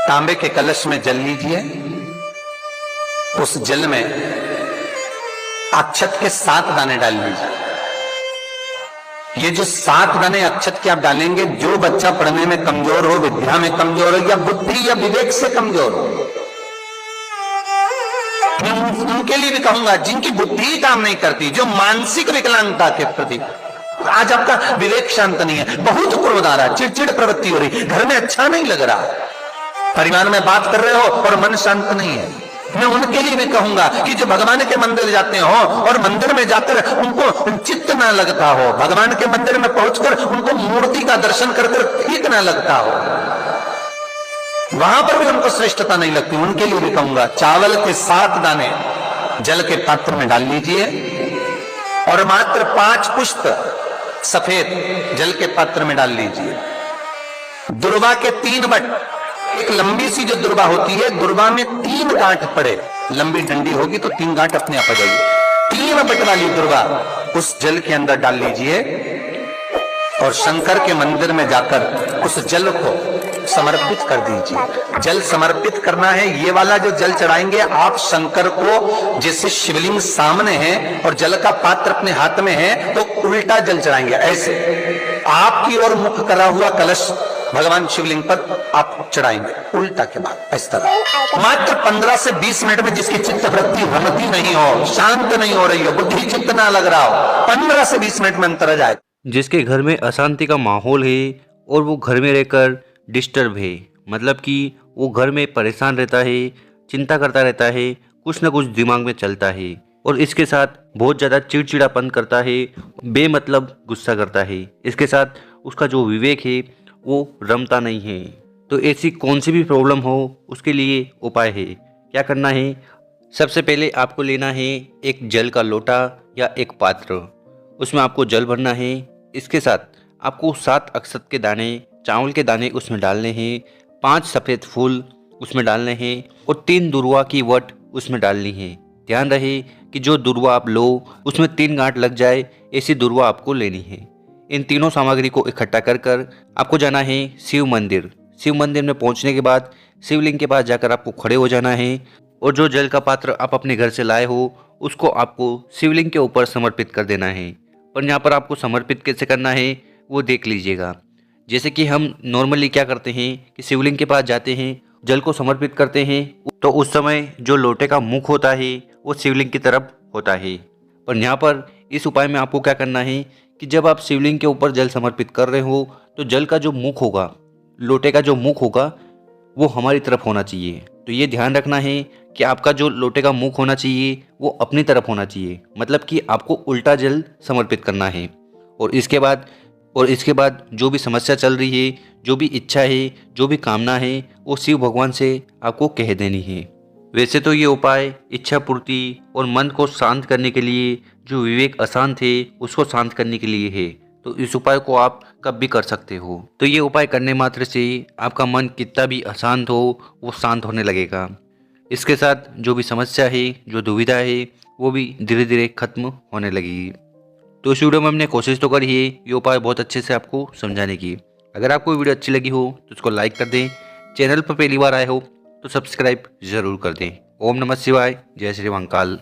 तांबे के कलश में जल लीजिए। उस जल में अक्षत के 7 दाने डाल लीजिए। ये जो 7 दाने अक्षत के आप डालेंगे, जो बच्चा पढ़ने में कमजोर हो, विद्या में कमजोर हो, या बुद्धि या विवेक से कमजोर हो, मैं उनके लिए भी कहूंगा जिनकी बुद्धि काम नहीं करती, जो मानसिक विकलांगता के प्रति, आज आपका विवेक शांत नहीं है, बहुत क्रोध आ रहा है, चिड़चिड़ प्रवृत्ति हो रही, घर में अच्छा नहीं लग रहा, परिवार में बात कर रहे हो और मन शांत नहीं है, मैं उनके लिए भी कहूंगा कि जो भगवान के मंदिर जाते हो और मंदिर में जाकर उनको चित्त ना लगता हो, भगवान के मंदिर में पहुंचकर उनको मूर्ति का दर्शन कर ठीक ना लगता हो, वहां पर भी उनको श्रेष्ठता नहीं लगती, उनके लिए भी कहूंगा चावल के 7 दाने जल के पात्र में डाल लीजिए और मात्र 5 पुष्प सफेद जल के पात्र में डाल लीजिए। दुर्वा के 3 बट, एक लंबी सी जो दुर्वा होती है, दुर्वा में 3 गांठ पड़े, लंबी डंडी होगी तो 3 गांठ अपने आप आ जाएगी, 3 बट वाली दुर्वा उस जल के अंदर डाल लीजिए और शंकर के मंदिर में जाकर उस जल को समर्पित कर दीजिए। जल समर्पित करना है, ये वाला जो जल चढ़ाएंगे आप शंकर को, जैसे शिवलिंग सामने है और जल का पात्र अपने हाथ में है, तो उल्टा जल चढ़ाएंगे, ऐसे आपकी ओर मुख करा हुआ कलश भगवान शिवलिंग पर आप चढ़ाएंगे, उल्टा के बाद इस तरह। मात्र 15 से 20 मिनट में जिसकी चित्त वृत्ति होती नहीं हो, शांत नहीं हो रही हो, बुद्धि चित्त ना लग रहा हो, 15 से 20 मिनट में अंतर आ जाए। जिसके घर में अशांति का माहौल है और वो घर में रहकर डिस्टर्ब है, मतलब कि वो घर में परेशान रहता है, चिंता करता रहता है, कुछ न कुछ दिमाग में चलता है और इसके साथ बहुत ज़्यादा चिड़चिड़ापन करता है, बेमतलब गुस्सा करता है, इसके साथ उसका जो विवेक है वो रमता नहीं है। तो ऐसी कौन सी भी प्रॉब्लम हो उसके लिए उपाय है। क्या करना है, सबसे पहले आपको लेना है एक जल का लोटा या एक पात्र, उसमें आपको जल भरना है। इसके साथ आपको 7 अक्षत के दाने, चावल के दाने उसमें डालने हैं, 5 सफ़ेद फूल उसमें डालने हैं और 3 दुर्वा की वट उसमें डालनी है। ध्यान रहे कि जो दुर्वा आप लो उसमें 3 गांठ लग जाए, ऐसी दुर्वा आपको लेनी है। इन तीनों सामग्री को इकट्ठा कर आपको जाना है शिव मंदिर। शिव मंदिर में पहुंचने के बाद शिवलिंग के पास जाकर आपको खड़े हो जाना है और जो जल का पात्र आप अपने घर से लाए हो उसको आपको शिवलिंग के ऊपर समर्पित कर देना है। पर यहाँ पर आपको समर्पित कैसे करना है वो देख लीजिएगा। जैसे कि हम नॉर्मली क्या करते हैं कि शिवलिंग के पास जाते हैं, जल को समर्पित करते हैं, तो उस समय जो लोटे का मुख होता है वो शिवलिंग की तरफ होता है। पर यहाँ पर इस उपाय में आपको क्या करना है कि जब आप शिवलिंग के ऊपर जल समर्पित कर रहे हो तो जल का जो मुख होगा, लोटे का जो मुख होगा वो हमारी तरफ होना चाहिए। तो ये ध्यान रखना है कि आपका जो लोटे का मुख होना चाहिए वो अपनी तरफ होना चाहिए, मतलब कि आपको उल्टा जल समर्पित करना है। और इसके बाद जो भी समस्या चल रही है, जो भी इच्छा है, जो भी कामना है, वो शिव भगवान से आपको कह देनी है। वैसे तो ये उपाय इच्छा पूर्ति और मन को शांत करने के लिए, जो विवेक अशांत है उसको शांत करने के लिए है, तो इस उपाय को आप कब भी कर सकते हो। तो ये उपाय करने मात्र से आपका मन कितना भी अशांत हो वो शांत होने लगेगा। इसके साथ जो भी समस्या है, जो दुविधा है, वो भी धीरे धीरे खत्म होने लगेगी। तो इस वीडियो में हमने कोशिश तो करी है ये उपाय बहुत अच्छे से आपको समझाने की। अगर आपको वीडियो अच्छी लगी हो तो उसको लाइक कर दें, चैनल पर पहली बार आए हो तो सब्सक्राइब जरूर कर दें। ओम नमः शिवाय, जय श्री महाकाल।